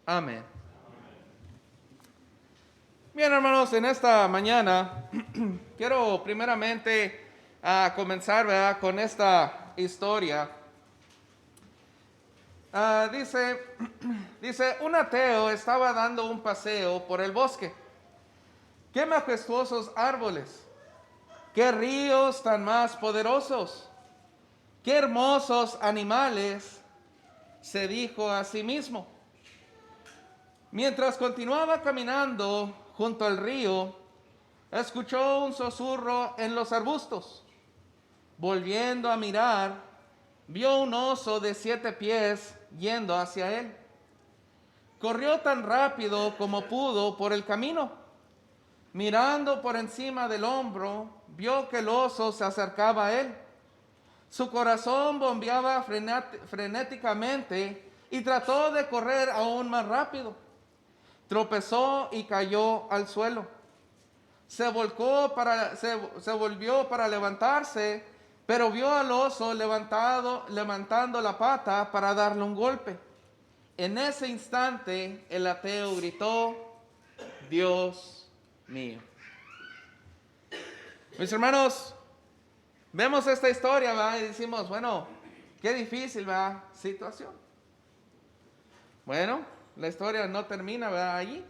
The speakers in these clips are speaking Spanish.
Amén. Bien, hermanos, en esta mañana quiero primeramente comenzar, ¿verdad?, con esta historia. Dice, un ateo estaba dando un paseo por el bosque. ¡Qué majestuosos árboles! ¡Qué ríos tan más poderosos! ¡Qué hermosos animales!, se dijo a sí mismo. Mientras continuaba caminando junto al río, escuchó un susurro en los arbustos. Volviendo a mirar, vio un oso de 7 pies yendo hacia él. Corrió tan rápido como pudo por el camino. Mirando por encima del hombro, vio que el oso se acercaba a él. Su corazón bombeaba frenéticamente y trató de correr aún más rápido. Tropezó y cayó al suelo. Se volvió para levantarse, pero vio al oso levantando la pata para darle un golpe. En ese instante, el ateo gritó: Dios mío. Mis hermanos, vemos esta historia, ¿va?, y decimos, bueno, qué difícil, ¿va?, situación. Bueno, la historia no termina, ¿va?, allí.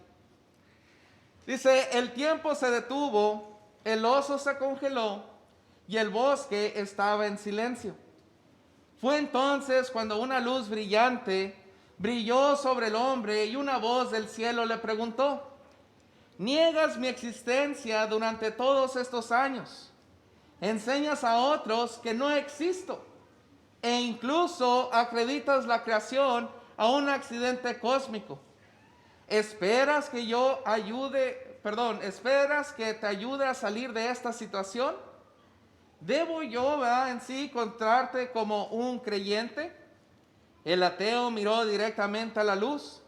Dice, el tiempo se detuvo, el oso se congeló y el bosque estaba en silencio. Fue entonces cuando una luz brillante brilló sobre el hombre y una voz del cielo le preguntó: ¿niegas mi existencia durante todos estos años? Enseñas a otros que no existo e incluso acreditas la creación a un accidente cósmico. ¿Esperas que te ayude a salir de esta situación? ¿Debo yo, ¿verdad?, en sí encontrarte como un creyente? El ateo miró directamente a la luz.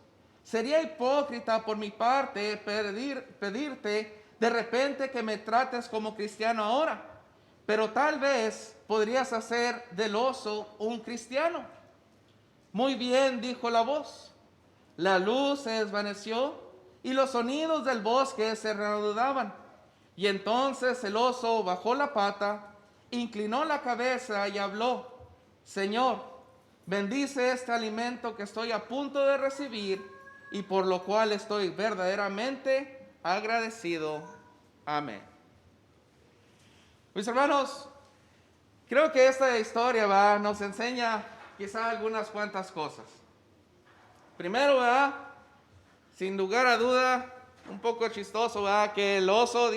Sería hipócrita por mi parte pedirte de repente que me trates como cristiano ahora, pero tal vez podrías hacer del oso un cristiano. Muy bien, dijo la voz. La luz se desvaneció y los sonidos del bosque se reanudaban. Y entonces el oso bajó la pata, inclinó la cabeza y habló: Señor, bendice este alimento que estoy a punto de recibir y por lo cual estoy verdaderamente agradecido. Amén. Mis hermanos, creo que esta historia nos enseña quizá algunas cuantas cosas. Primero, sin lugar a duda, un poco chistoso, que el oso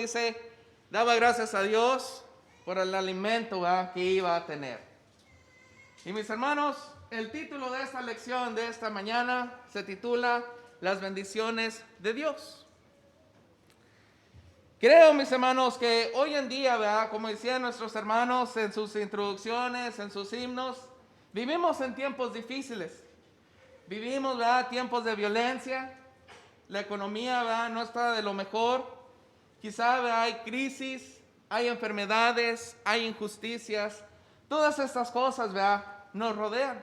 daba gracias a Dios por el alimento que iba a tener. Y mis hermanos, el título de esta lección de esta mañana se titula Las bendiciones de Dios. Creo, mis hermanos, que hoy en día, como decían nuestros hermanos en sus introducciones, en sus himnos, vivimos en tiempos difíciles. Vivimos, tiempos de violencia. La economía, no está de lo mejor. Quizá, hay crisis, hay enfermedades, hay injusticias. Todas estas cosas, nos rodean.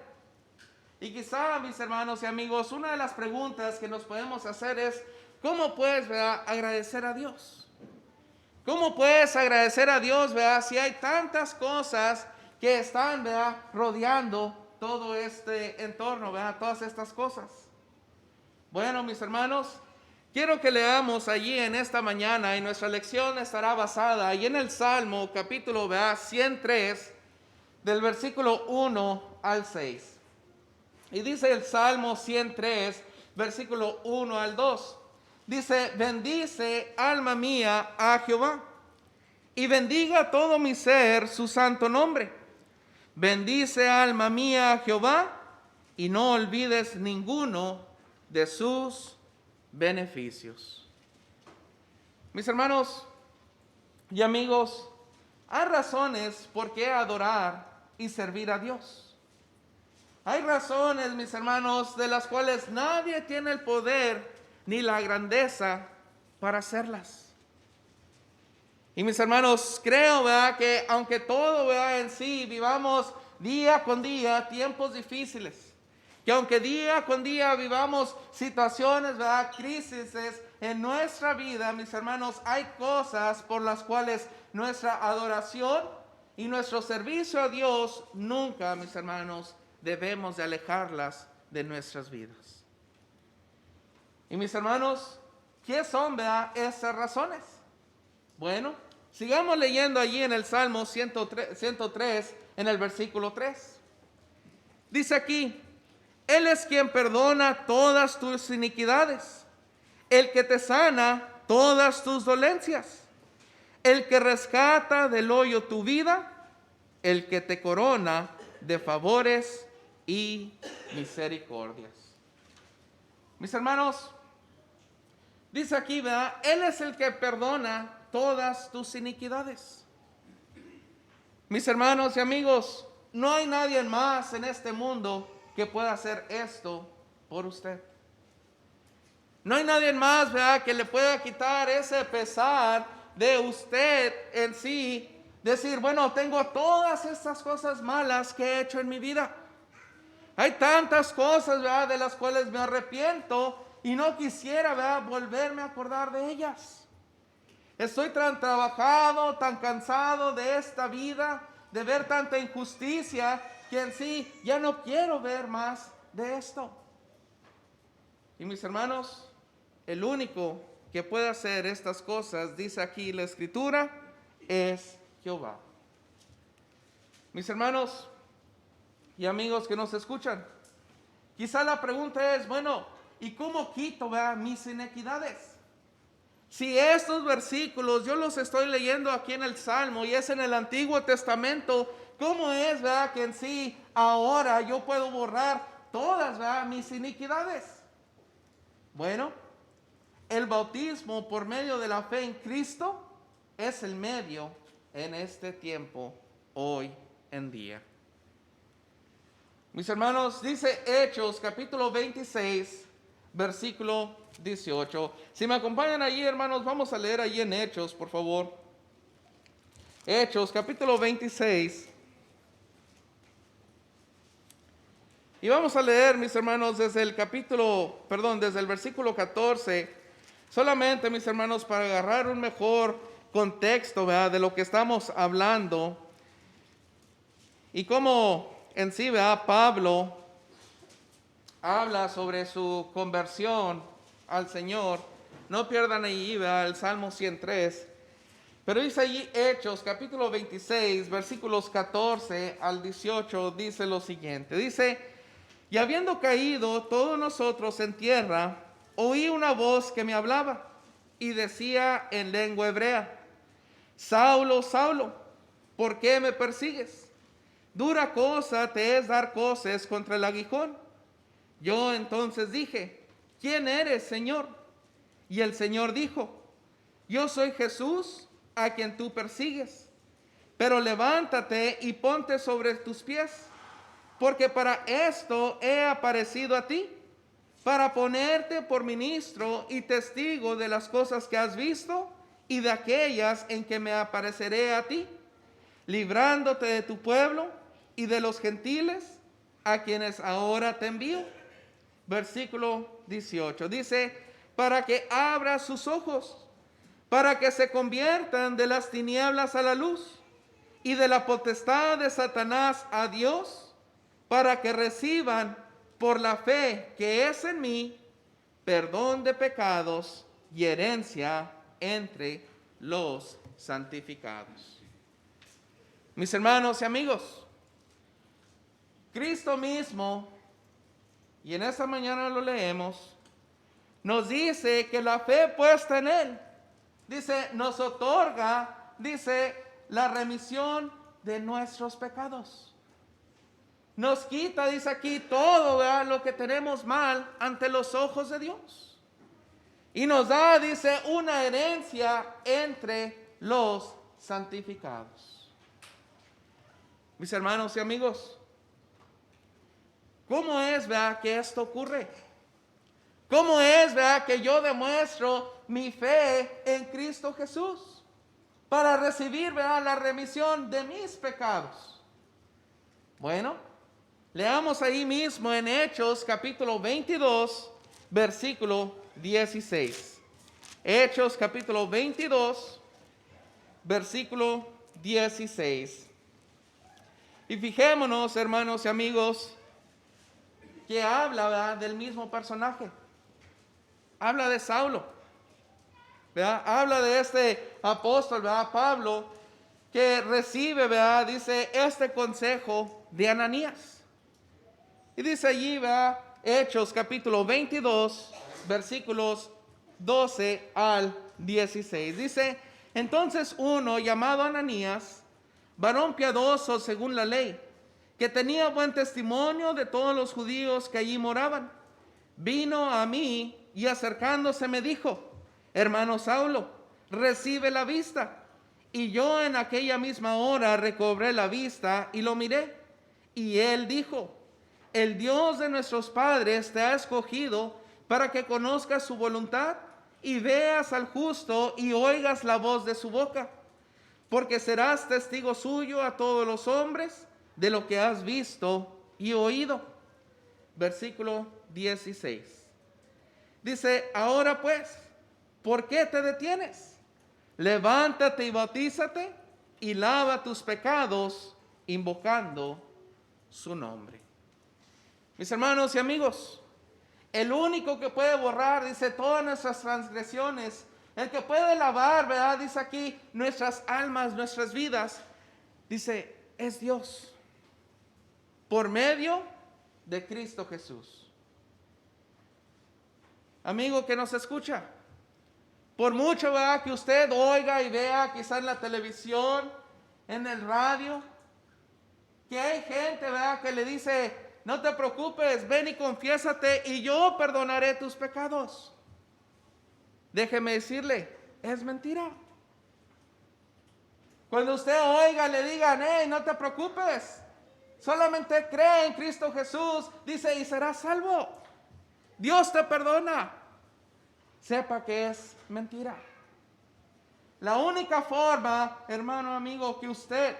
Y quizá, mis hermanos y amigos, una de las preguntas que nos podemos hacer es: ¿cómo puedes, agradecer a Dios? ¿Cómo puedes agradecer a Dios, si hay tantas cosas que están, rodeando todo este entorno, todas estas cosas? Bueno, mis hermanos, quiero que leamos allí en esta mañana, y nuestra lección estará basada ahí en el Salmo capítulo 103, del versículo 1 al 6. Y dice el Salmo 103, versículo 1 al 2. Dice: bendice, alma mía, a Jehová, y bendiga todo mi ser su santo nombre. Bendice, alma mía, a Jehová, y no olvides ninguno de sus beneficios. Mis hermanos y amigos, hay razones por qué adorar y servir a Dios. Hay razones, mis hermanos, de las cuales nadie tiene el poder ni la grandeza para hacerlas. Y mis hermanos, creo, que aunque todo, en sí vivamos día con día tiempos difíciles, Que aunque día con día vivamos situaciones, ¿verdad?, crisis en nuestra vida, mis hermanos, hay cosas por las cuales nuestra adoración y nuestro servicio a Dios nunca, mis hermanos, debemos de alejarlas de nuestras vidas. Y mis hermanos, ¿qué son, verdad, estas razones? Bueno, sigamos leyendo allí en el Salmo 103 en el versículo 3. Dice aquí: Él es quien perdona todas tus iniquidades, el que te sana todas tus dolencias, el que rescata del hoyo tu vida, el que te corona de favores y misericordias. Mis hermanos, dice aquí, ¿verdad?, Él es el que perdona todas tus iniquidades. Mis hermanos y amigos, no hay nadie más en este mundo que pueda hacer esto por usted. No hay nadie más, ¿verdad?, que le pueda quitar ese pesar de usted en sí. Decir, bueno, tengo todas estas cosas malas que he hecho en mi vida. Hay tantas cosas, ¿verdad?, de las cuales me arrepiento y no quisiera, ¿verdad?, volverme a acordar de ellas. Estoy tan trabajado, tan cansado de esta vida, de ver tanta injusticia, que en sí ya no quiero ver más de esto. Y mis hermanos, el único que puede hacer estas cosas, dice aquí la Escritura, es Jehová. Mis hermanos y amigos que nos escuchan, quizá la pregunta es, bueno, ¿y cómo quito, ¿verdad?, mis iniquidades? Si estos versículos yo los estoy leyendo aquí en el Salmo y es en el Antiguo Testamento, ¿cómo es, verdad, que en sí ahora yo puedo borrar todas, ¿verdad?, mis iniquidades? Bueno, el bautismo por medio de la fe en Cristo es el medio en este tiempo, hoy en día. Mis hermanos, dice Hechos capítulo 26, versículo 18. Si me acompañan allí, hermanos, vamos a leer allí en Hechos, por favor. Hechos capítulo 26. Y vamos a leer, mis hermanos, desde el versículo 14. Solamente, mis hermanos, para agarrar un mejor contexto, ¿verdad?, de lo que estamos hablando. Y cómo en sí, ¿verdad?, Pablo habla sobre su conversión al Señor. No pierdan allí, ¿verdad?, el Salmo 103. Pero dice allí Hechos, capítulo 26, versículos 14 al 18, dice lo siguiente. Dice: Y habiendo caído todos nosotros en tierra, oí una voz que me hablaba y decía en lengua hebrea: Saulo, Saulo, ¿por qué me persigues? Dura cosa te es dar coces contra el aguijón. Yo entonces dije: ¿Quién eres, Señor? Y el Señor dijo: Yo soy Jesús, a quien tú persigues. Pero levántate y ponte sobre tus pies, porque para esto he aparecido a ti, para ponerte por ministro y testigo de las cosas que has visto y de aquellas en que me apareceré a ti, librándote de tu pueblo y de los gentiles, a quienes ahora te envío. Versículo 18 dice: para que abra sus ojos, para que se conviertan de las tinieblas a la luz y de la potestad de Satanás a Dios, para que reciban por la fe que es en mí perdón de pecados y herencia entre los santificados. Mis hermanos y amigos, Cristo mismo, y en esta mañana lo leemos, nos dice que la fe puesta en Él, dice, nos otorga, dice, la remisión de nuestros pecados. Nos quita, dice aquí, todo, ¿verdad?, lo que tenemos mal ante los ojos de Dios. Y nos da, dice, una herencia entre los santificados. Mis hermanos y amigos, ¿cómo es, verdad, que esto ocurre? ¿Cómo es, verdad, que yo demuestro mi fe en Cristo Jesús para recibir, verdad, la remisión de mis pecados? Bueno, Leamos ahí mismo en Hechos capítulo 22, versículo 16. Hechos capítulo 22, versículo 16. Y fijémonos, hermanos y amigos, que habla, ¿verdad?, del mismo personaje. Habla de Saulo, ¿verdad? Habla de este apóstol, ¿verdad?, Pablo, que recibe, ¿verdad?, dice, este consejo de Ananías. Y dice allí, ¿verdad?, Hechos capítulo 22, versículos 12 al 16. Dice, entonces uno llamado Ananías, varón piadoso según la ley, que tenía buen testimonio de todos los judíos que allí moraban, vino a mí y acercándose me dijo, hermano Saulo, recibe la vista. Y yo en aquella misma hora recobré la vista y lo miré. Y él dijo, el Dios de nuestros padres te ha escogido para que conozcas su voluntad y veas al justo y oigas la voz de su boca, porque serás testigo suyo a todos los hombres de lo que has visto y oído. Versículo 16. Dice, ahora pues, ¿por qué te detienes? Levántate y bautízate y lava tus pecados invocando su nombre. Mis hermanos y amigos, el único que puede borrar, dice, todas nuestras transgresiones, el que puede lavar, ¿verdad?, dice aquí, nuestras almas, nuestras vidas, dice, es Dios, por medio de Cristo Jesús. Amigo que nos escucha, por mucho, ¿verdad?, que usted oiga y vea, quizá en la televisión, en el radio, que hay gente, ¿verdad?, que le dice, no te preocupes, ven y confiésate y yo perdonaré tus pecados. Déjeme decirle, es mentira. Cuando usted oiga, le digan, hey, no te preocupes, solamente cree en Cristo Jesús, dice, y serás salvo. Dios te perdona. Sepa que es mentira. La única forma, hermano amigo, que usted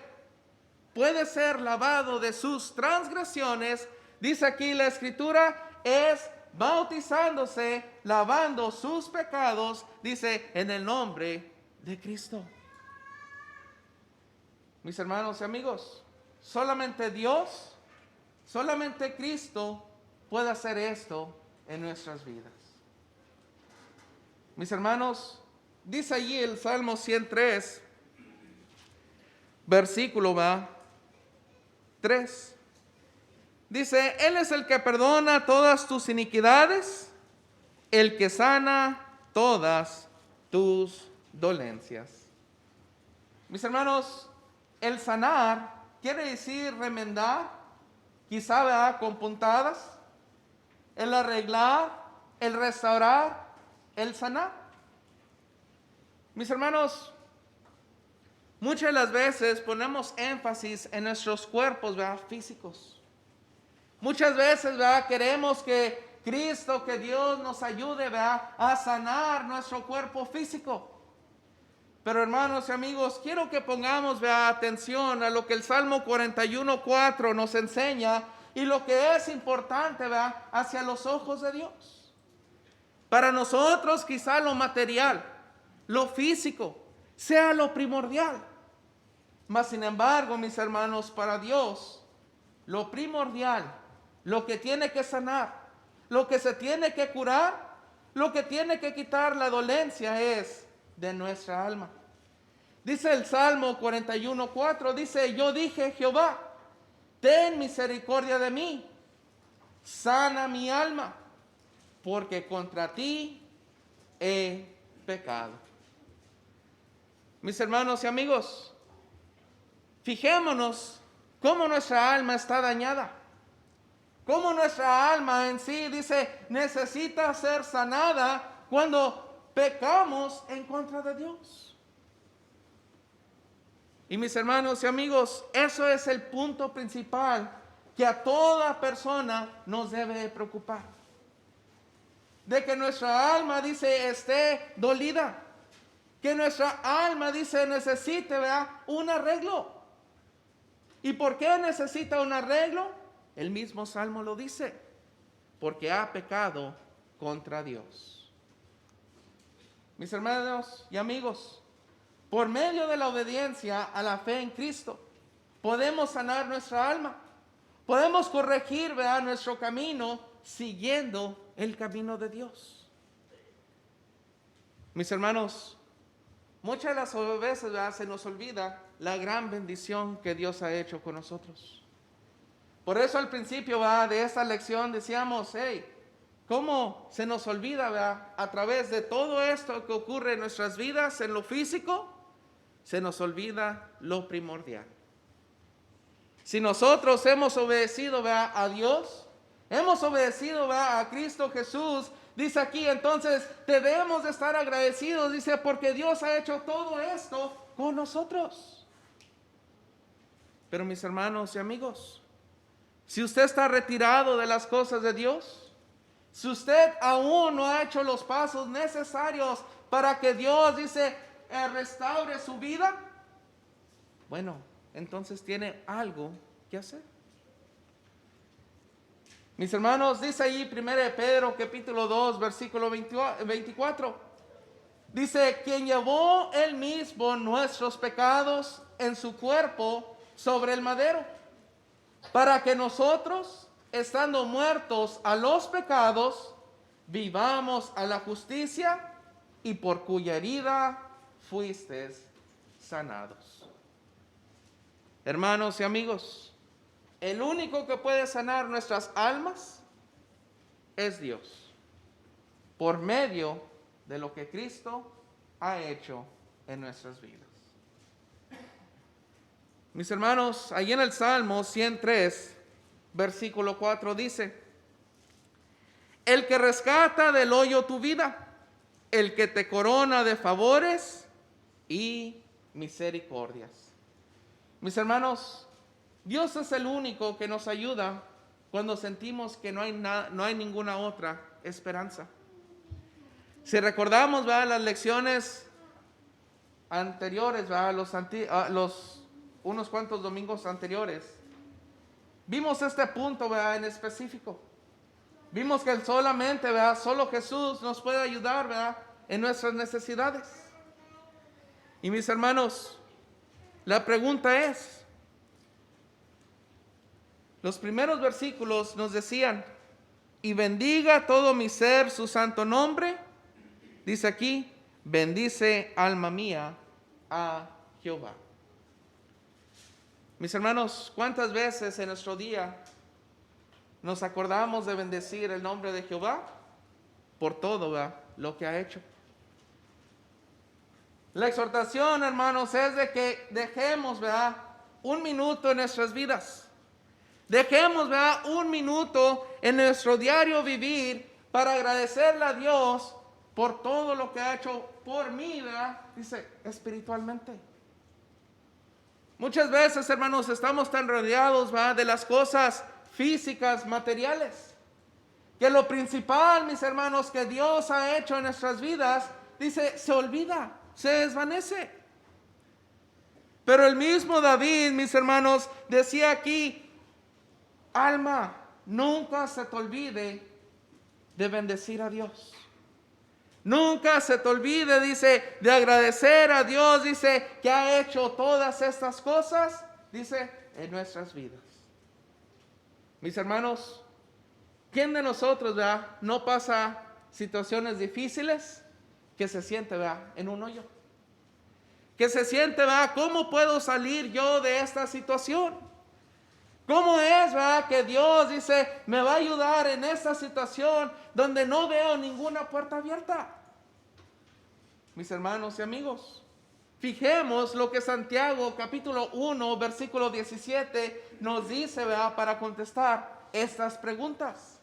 puede ser lavado de sus transgresiones, dice aquí la Escritura, es bautizándose, lavando sus pecados, dice, en el nombre de Cristo. Mis hermanos y amigos, solamente Dios, solamente Cristo puede hacer esto en nuestras vidas. Mis hermanos, dice allí el Salmo 103, versículo 3. Dice, Él es el que perdona todas tus iniquidades, el que sana todas tus dolencias. Mis hermanos, el sanar quiere decir remendar, quizá, ¿verdad?, con puntadas, el arreglar, el restaurar, el sanar. Mis hermanos, muchas de las veces ponemos énfasis en nuestros cuerpos, ¿verdad?, físicos. Muchas veces, ¿verdad?, queremos que Cristo, que Dios nos ayude, ¿verdad?, a sanar nuestro cuerpo físico. Pero hermanos y amigos, quiero que pongamos, ¿verdad?, atención a lo que el Salmo 41:4 nos enseña y lo que es importante, ¿verdad?, hacia los ojos de Dios. Para nosotros quizá lo material, lo físico, sea lo primordial. Mas sin embargo, mis hermanos, para Dios, lo primordial, lo que tiene que sanar, lo que se tiene que curar, lo que tiene que quitar la dolencia es de nuestra alma. Dice el Salmo 41:4, dice, yo dije, Jehová, ten misericordia de mí, sana mi alma, porque contra ti he pecado. Mis hermanos y amigos, fijémonos cómo nuestra alma está dañada. Cómo nuestra alma en sí, dice, necesita ser sanada cuando pecamos en contra de Dios. Y mis hermanos y amigos, eso es el punto principal que a toda persona nos debe preocupar. De que nuestra alma, dice, esté dolida. Que nuestra alma, dice, necesite, ¿verdad?, un arreglo. ¿Y por qué necesita un arreglo? el mismo Salmo lo dice, porque ha pecado contra Dios. Mis hermanos y amigos, por medio de la obediencia a la fe en Cristo, podemos sanar nuestra alma. Podemos corregir, ¿verdad?, nuestro camino siguiendo el camino de Dios. Mis hermanos, muchas de las veces, ¿verdad?, se nos olvida la gran bendición que Dios ha hecho con nosotros. Por eso al principio, ¿verdad?, de esta lección decíamos, ¿cómo se nos olvida, ¿verdad?, a través de todo esto que ocurre en nuestras vidas, en lo físico, se nos olvida lo primordial. Si nosotros hemos obedecido, ¿verdad?, a Dios, hemos obedecido, ¿verdad?, a Cristo Jesús, dice aquí, entonces debemos de estar agradecidos, dice, porque Dios ha hecho todo esto con nosotros. Pero mis hermanos y amigos, si usted está retirado de las cosas de Dios, si usted aún no ha hecho los pasos necesarios para que Dios, dice, restaure su vida, bueno, entonces tiene algo que hacer. Mis hermanos, dice ahí 1 Pedro capítulo 2, versículo 24. Dice, quien llevó él mismo nuestros pecados en su cuerpo sobre el madero, para que nosotros, estando muertos a los pecados, vivamos a la justicia, y por cuya herida fuisteis sanados. Hermanos y amigos, el único que puede sanar nuestras almas es Dios, por medio de lo que Cristo ha hecho en nuestras vidas. Mis hermanos, ahí en el Salmo 103, versículo 4 dice, el que rescata del hoyo tu vida, el que te corona de favores y misericordias. Mis hermanos, Dios es el único que nos ayuda cuando sentimos que no hay ninguna otra esperanza. Si recordamos, ¿verdad?, las lecciones anteriores, ¿verdad?, unos cuantos domingos anteriores, vimos este punto, ¿verdad?, en específico. Vimos que solamente, ¿verdad?, solo Jesús nos puede ayudar, ¿verdad?, en nuestras necesidades. Y mis hermanos, la pregunta es, los primeros versículos nos decían, y bendiga todo mi ser su santo nombre. Dice aquí, bendice alma mía a Jehová. Mis hermanos, ¿cuántas veces en nuestro día nos acordamos de bendecir el nombre de Jehová? Por todo, ¿verdad?, lo que ha hecho. La exhortación, hermanos, es de que dejemos, ¿verdad?, un minuto en nuestras vidas. Dejemos, ¿verdad?, un minuto en nuestro diario vivir para agradecerle a Dios por todo lo que ha hecho por mí, ¿verdad?, dice, espiritualmente. Muchas veces, hermanos, estamos tan rodeados, ¿verdad?, de las cosas físicas, materiales, que lo principal, mis hermanos, que Dios ha hecho en nuestras vidas, dice, se olvida, se desvanece. Pero el mismo David, mis hermanos, decía aquí, alma, nunca se te olvide de bendecir a Dios. Nunca se te olvide, dice, de agradecer a Dios, dice, que ha hecho todas estas cosas, dice, en nuestras vidas. Mis hermanos, ¿quién de nosotros, ¿verdad?, no pasa situaciones difíciles que se siente, ¿verdad?, en un hoyo? Que se siente, ¿verdad?, ¿cómo puedo salir yo de esta situación? ¿Cómo es, verdad, que Dios, dice, me va a ayudar en esta situación donde no veo ninguna puerta abierta? Mis hermanos y amigos, fijemos lo que Santiago capítulo 1, versículo 17 nos dice, ¿verdad?, para contestar estas preguntas.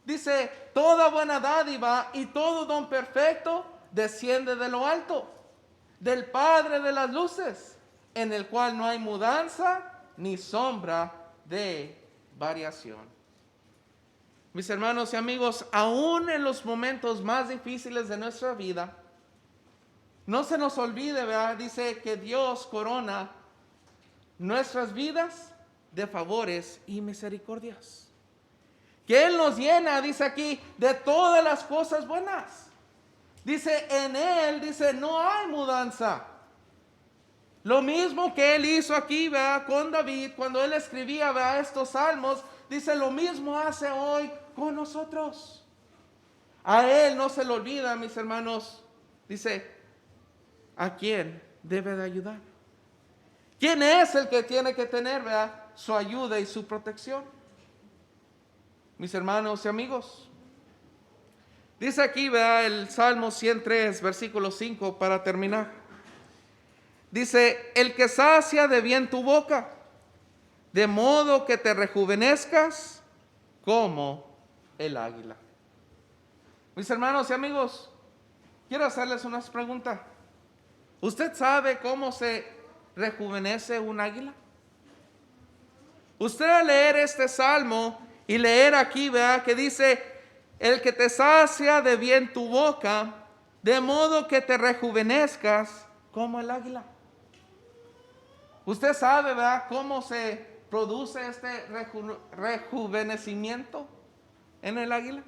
Dice, toda buena dádiva y todo don perfecto desciende de lo alto, del Padre de las luces, en el cual no hay mudanza ni sombra de variación. Mis hermanos y amigos, aún en los momentos más difíciles de nuestra vida, no se nos olvide, ¿verdad?, dice que Dios corona nuestras vidas de favores y misericordias. Que Él nos llena, dice aquí, de todas las cosas buenas. Dice, en Él, dice, no hay mudanza. Lo mismo que Él hizo aquí, ¿verdad? Con David, cuando Él escribía, ¿verdad?, estos salmos, dice, lo mismo hace hoy con nosotros. A Él no se le olvida, mis hermanos, dice, ¿a quién debe de ayudar? ¿Quién es el que tiene que tener, ¿verdad?, su ayuda y su protección? Mis hermanos y amigos, dice aquí, ¿verdad?, el Salmo 103, versículo 5, para terminar. Dice, el que sacia de bien tu boca, de modo que te rejuvenezcas como el águila. Mis hermanos y amigos, quiero hacerles unas preguntas. ¿Usted sabe cómo se rejuvenece un águila? Usted al leer este salmo y leer aquí, ¿verdad?, que dice, el que te sacia de bien tu boca, de modo que te rejuvenezcas como el águila. Usted sabe, ¿verdad?, cómo se produce este rejuvenecimiento en el águila.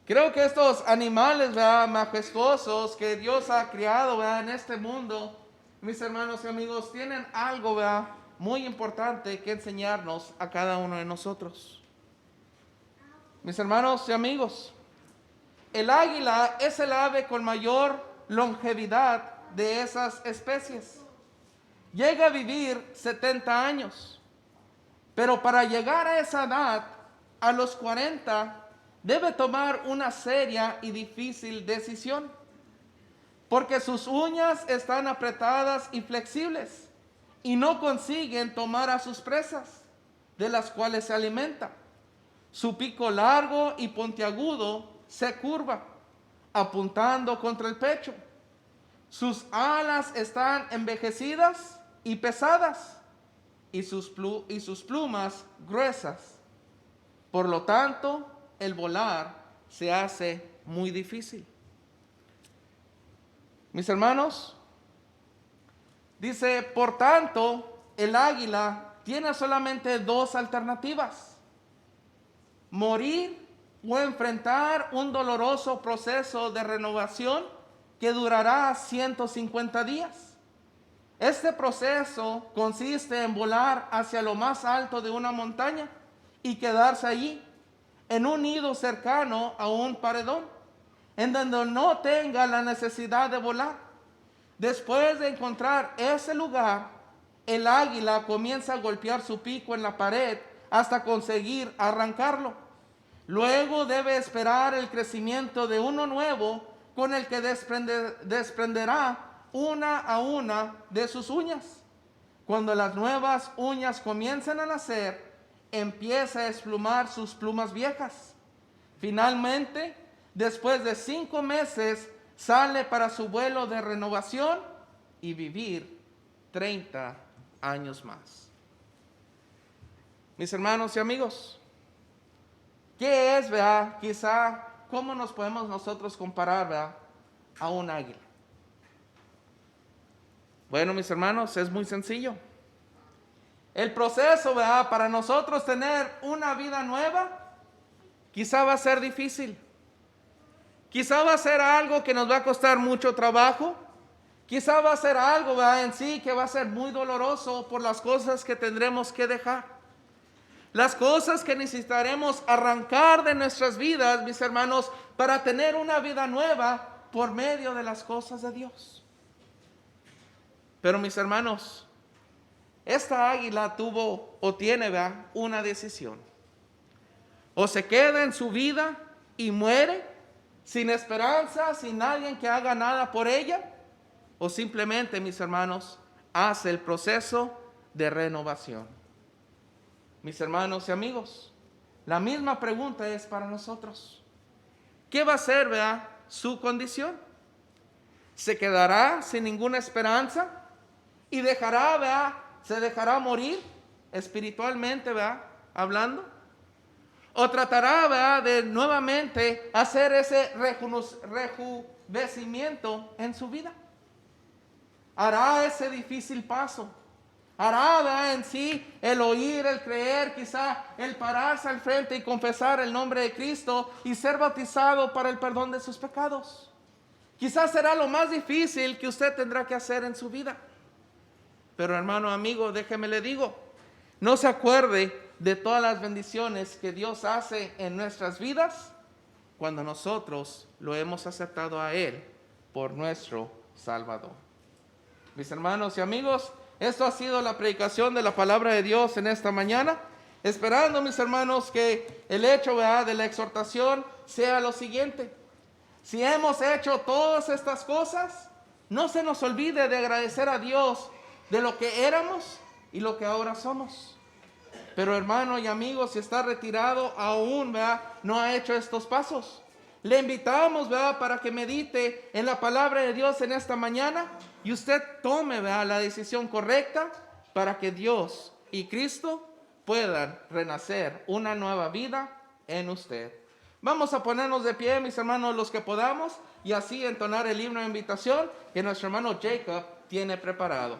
Creo que estos animales, ¿verdad?, majestuosos que Dios ha creado, ¿verdad?, en este mundo, mis hermanos y amigos, tienen algo, ¿verdad?, muy importante que enseñarnos a cada uno de nosotros. Mis hermanos y amigos, el águila es el ave con mayor longevidad de esas especies. Llega a vivir 70 años, pero para llegar a esa edad, a los 40, debe tomar una seria y difícil decisión, porque sus uñas están apretadas y flexibles y no consiguen tomar a sus presas, de las cuales se alimenta. Su pico largo y puntiagudo se curva, apuntando contra el pecho. Sus alas están envejecidas y pesadas, y sus plumas gruesas. Por lo tanto, el volar se hace muy difícil. Mis hermanos, dice, por tanto, el águila tiene solamente dos alternativas: morir o enfrentar un doloroso proceso de renovación que durará 150 días. Este proceso consiste en volar hacia lo más alto de una montaña y quedarse allí, en un nido cercano a un paredón, en donde no tenga la necesidad de volar. Después de encontrar ese lugar, el águila comienza a golpear su pico en la pared hasta conseguir arrancarlo. Luego debe esperar el crecimiento de uno nuevo con el que desprenderá una a una de sus uñas. Cuando las nuevas uñas comiencen a nacer, empieza a desplumar sus plumas viejas. Finalmente, después de 5 meses, sale para su vuelo de renovación y vivir 30 años más. Mis hermanos y amigos, ¿qué es, verdad? Quizá, ¿cómo nos podemos nosotros comparar, verdad, a un águila? Bueno, mis hermanos, es muy sencillo. El proceso, ¿verdad?, para nosotros tener una vida nueva, quizá va a ser difícil. Quizá va a ser algo que nos va a costar mucho trabajo. Quizá va a ser algo, ¿verdad?, en sí que va a ser muy doloroso por las cosas que tendremos que dejar. Las cosas que necesitaremos arrancar de nuestras vidas, mis hermanos, para tener una vida nueva por medio de las cosas de Dios. Pero mis hermanos, esta águila tuvo o tiene, ¿verdad?, una decisión. O se queda en su vida y muere sin esperanza, sin alguien que haga nada por ella, o simplemente, mis hermanos, hace el proceso de renovación. Mis hermanos y amigos, la misma pregunta es para nosotros. ¿Qué va a ser, verdad, su condición? ¿Se quedará sin ninguna esperanza y dejará, verdad, se dejará morir espiritualmente, verdad, hablando? ¿O tratará, verdad, de nuevamente hacer ese rejuvenecimiento en su vida? ¿Hará ese difícil paso Hará, ¿verdad?, en sí el oír, el creer, quizá el pararse al frente y confesar el nombre de Cristo y ser bautizado para el perdón de sus pecados. Quizás será lo más difícil que usted tendrá que hacer en su vida. Pero hermano, amigo, déjeme le digo, no se acuerde de todas las bendiciones que Dios hace en nuestras vidas cuando nosotros lo hemos aceptado a Él por nuestro Salvador. Mis hermanos y amigos, esto ha sido la predicación de la palabra de Dios en esta mañana, esperando, mis hermanos, que el hecho, ¿verdad?, de la exhortación sea lo siguiente. Si hemos hecho todas estas cosas, no se nos olvide de agradecer a Dios de lo que éramos y lo que ahora somos. Pero hermano y amigo, si está retirado aún, ¿verdad?, no ha hecho estos pasos, le invitamos, ¿verdad?, para que medite en la palabra de Dios en esta mañana y usted tome, ¿verdad?, la decisión correcta para que Dios y Cristo puedan renacer una nueva vida en usted. Vamos a ponernos de pie, mis hermanos, los que podamos, y así entonar el himno de invitación que nuestro hermano Jacob tiene preparado.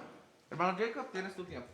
Hermano Jacob, tienes tu tiempo.